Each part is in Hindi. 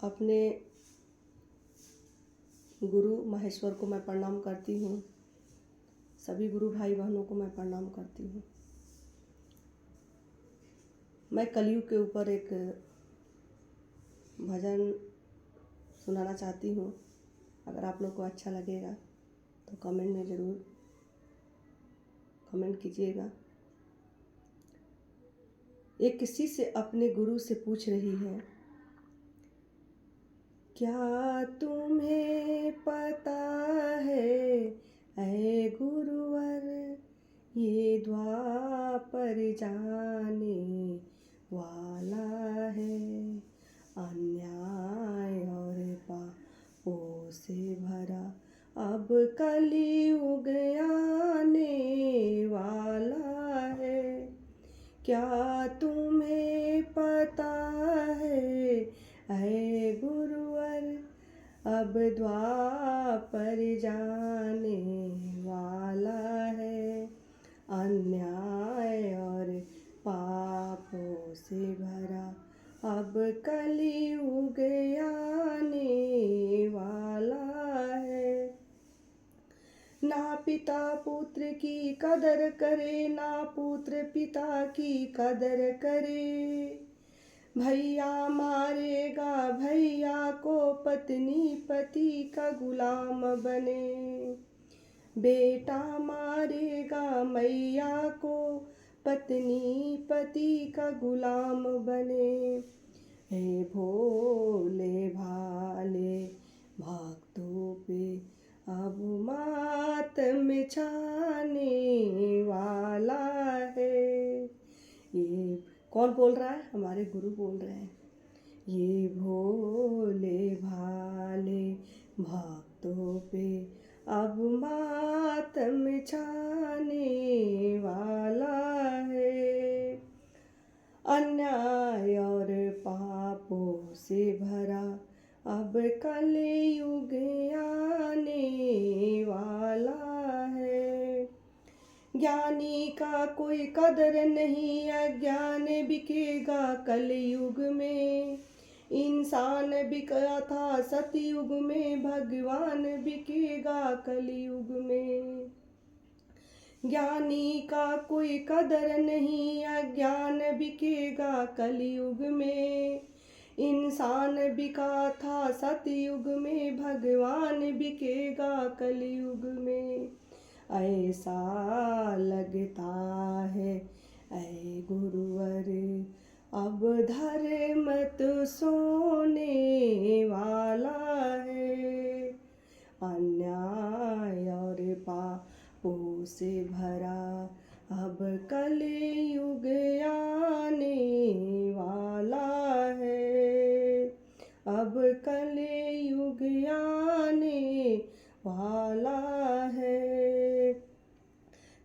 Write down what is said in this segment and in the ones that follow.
अपने गुरु महेश्वर को मैं प्रणाम करती हूँ। सभी गुरु भाई बहनों को मैं प्रणाम करती हूँ। मैं कलयुग के ऊपर एक भजन सुनाना चाहती हूँ। अगर आप लोग को अच्छा लगेगा तो कमेंट में ज़रूर कमेंट कीजिएगा। एक किसी से अपने गुरु से पूछ रही है, क्या तुम्हें पता है ऐ गुरुवर, ये द्वापर जाने वाला है। अन्याय और पापों से भरा अब कलयुग आने वाला है। क्या तुम्हें पता है ऐ गुरुवर, अब द्वापर जाने वाला है। अन्याय और पापों से भरा अब कलयुग आने वाला है। ना पिता पुत्र की कदर करे, ना पुत्र पिता की कदर करे। भैया मारेगा भैया को, पत्नी पति का गुलाम बने। बेटा मारेगा मैया को, पत्नी पति का गुलाम बने। हे भोले भाले भक्तों पे अब मातम छाने वाला है। ये कौन बोल रहा है? हमारे गुरु बोल रहे हैं। ये भोले भाले भक्तों पे अब मातम छाने वाला है। अन्याय और पापों से भरा अब कलयुग आने वाला है। ज्ञानी का कोई कदर नहीं, अज्ञान बिकेगा कलयुग में। इंसान बिका था सतयुग में, भगवान बिकेगा कलयुग में। ज्ञानी का कोई कदर नहीं, अज्ञान बिकेगा कलयुग में। इंसान बिका था सतयुग में, भगवान बिकेगा कलयुग में। ऐसा लगता है ऐ गुरुवर, अब धर्म तो सोने वाला है। अन्याय और पापों से भरा अब कलयुग आने वाला है। अब कलयुग आने वाला है।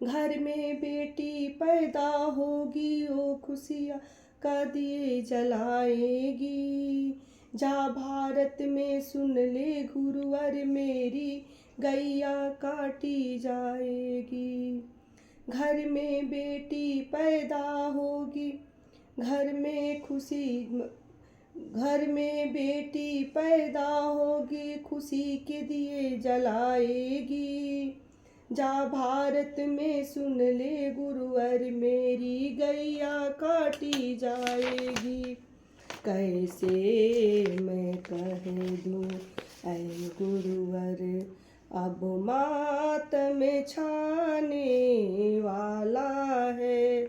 घर में बेटी पैदा होगी, वो खुशियाँ का दिए जलाएगी। जा भारत में सुन ले गुरुवर, मेरी गैया काटी जाएगी। घर में बेटी पैदा होगी, घर में बेटी पैदा होगी, खुशी के दिए जलाएगी। जा भारत में सुन ले गुरुवर, मेरी गैया काटी जाएगी। कैसे मैं कह दूँ ऐ गुरुवर, अब मातम छाने वाला है।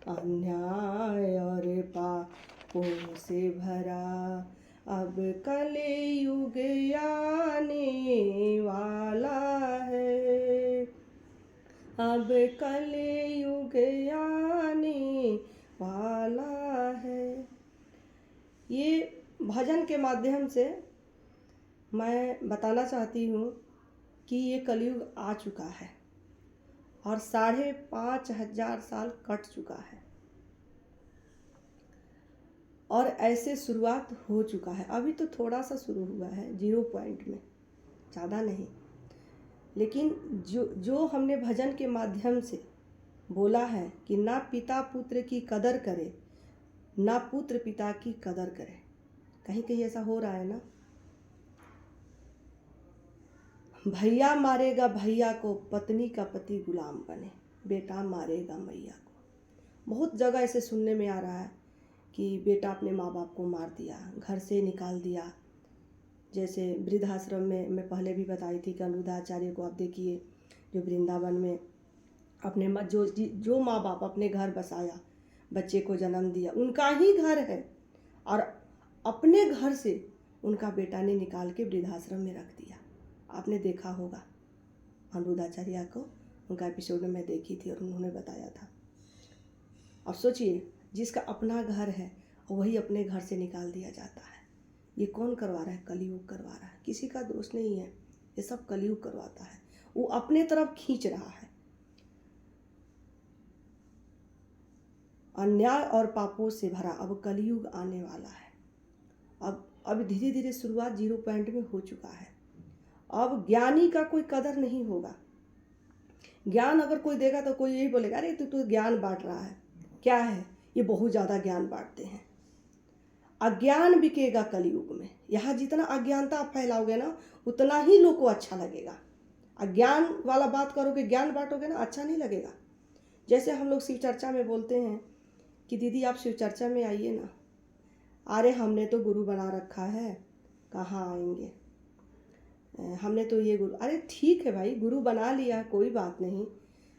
अन्याय और पापों से भरा अब कलयुग आने वाला है। अब कलयुग आने वाला है। ये भजन के माध्यम से मैं बताना चाहती हूँ कि ये कलयुग आ चुका है और 5,500 साल कट चुका है और ऐसे शुरुआत हो चुका है। अभी तो थोड़ा सा शुरू हुआ है, 0 पॉइंट में, ज़्यादा नहीं। लेकिन जो हमने भजन के माध्यम से बोला है कि ना पिता पुत्र की कदर करे, ना पुत्र पिता की कदर करे। कहीं कहीं ऐसा हो रहा है ना, भैया मारेगा भैया को, पत्नी का पति गुलाम बने, बेटा मारेगा मैया को। बहुत जगह ऐसे सुनने में आ रहा है कि बेटा अपने माँ बाप को मार दिया, घर से निकाल दिया। जैसे वृद्धाश्रम में मैं पहले भी बताई थी कि अनिरुद्धाचार्य को आप देखिए, जो वृंदावन में अपने जो माँ बाप अपने घर बसाया, बच्चे को जन्म दिया, उनका ही घर है, और अपने घर से उनका बेटा ने निकाल के वृद्धाश्रम में रख दिया। आपने देखा होगा अनिरुद्धाचार्य को, उनका एपिसोड में मैं देखी थी और उन्होंने बताया था। अब सोचिए, जिसका अपना घर है वही अपने घर से निकाल दिया जाता है। ये कौन करवा रहा है? कलयुग करवा रहा है, किसी का दोष नहीं है, ये सब कलयुग करवाता है। वो अपने तरफ खींच रहा है। अन्याय और पापों से भरा अब कलयुग आने वाला है। अब धीरे धीरे शुरुआत 0 पॉइंट में हो चुका है। अब ज्ञानी का कोई कदर नहीं होगा। ज्ञान अगर कोई देगा तो कोई यही बोलेगा, अरे तू ज्ञान बांट रहा है, क्या है ये, बहुत ज़्यादा ज्ञान बांटते हैं। अज्ञान बिकेगा कलयुग में। यहाँ जितना अज्ञानता आप फैलाओगे ना, उतना ही लोग को अच्छा लगेगा। अज्ञान वाला बात करोगे, ज्ञान बांटोगे ना, अच्छा नहीं लगेगा। जैसे हम लोग शिव चर्चा में बोलते हैं कि दीदी आप शिव चर्चा में आइए ना, अरे हमने तो गुरु बना रखा है, कहाँ आएंगे, हमने तो ये गुरु। अरे ठीक है भाई, गुरु बना लिया, कोई बात नहीं।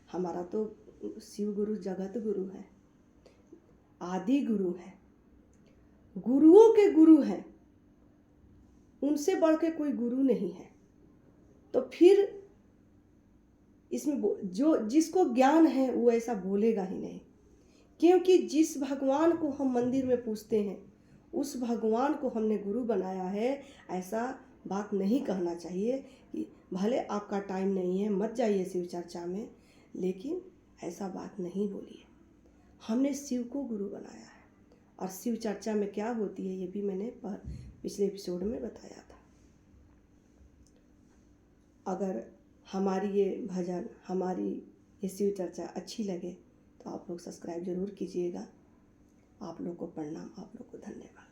हमारा तो शिव गुरु जगत गुरु है, आदि गुरु है, गुरुओं के गुरु हैं, उनसे बढ़ के कोई गुरु नहीं है। तो फिर इसमें जो जिसको ज्ञान है वो ऐसा बोलेगा ही नहीं, क्योंकि जिस भगवान को हम मंदिर में पूजते हैं उस भगवान को हमने गुरु बनाया है। ऐसा बात नहीं कहना चाहिए कि भले आपका टाइम नहीं है मत जाइए शिव चर्चा में, लेकिन ऐसा बात नहीं बोलिए। हमने शिव को गुरु बनाया है, और शिव चर्चा में क्या होती है ये भी मैंने पिछले एपिसोड में बताया था। अगर हमारी ये भजन, हमारी ये शिव चर्चा अच्छी लगे तो आप लोग सब्सक्राइब ज़रूर कीजिएगा। आप लोग को प्रणाम, आप लोग को धन्यवाद।